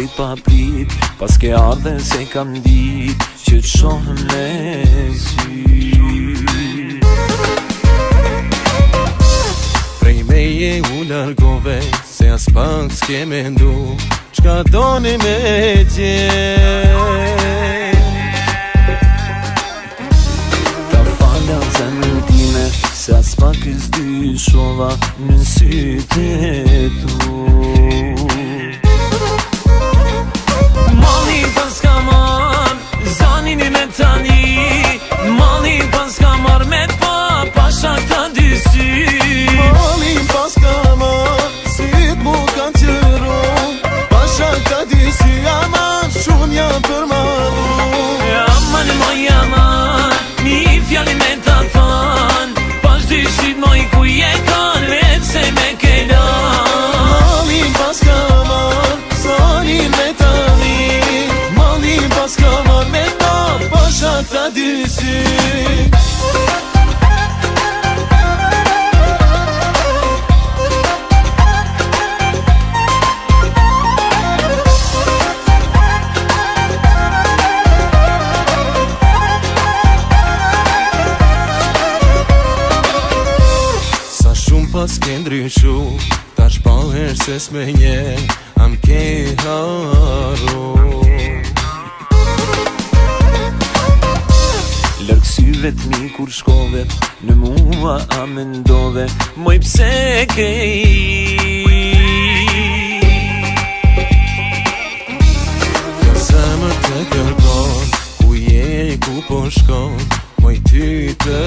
prit pa prit, pas ke ardhe se kam dit që t'shohem me sy. Prej meje u largove, se as pak s'ke mendu çka doni me gjet. Ta falja zemrën time, se as pak s'dyshova në sytë e tu. Mali pas ka marr, zanin me tani, mali pas ka marr me pa, pasha këta dy sy. Mali pas ka marr, si t'mu kanë qëru, pasha këta dy sy, ama shumë janë për maru. Aman moj aman, një fjali me ta than, pas dy syt moj ku jeton, vetë se me kelan. Mali pas ka marr, zanin me tani, mali pas ka marr me pa, pasha këta dy sy. Pas ke ndryshu, tash palher se s'me nje, am ke haru. Lërg syve t'mi kur shkove, në mua a mendove, moj pse ke Ka zemër të kërkon, ku je, ku po shkon, moj ty të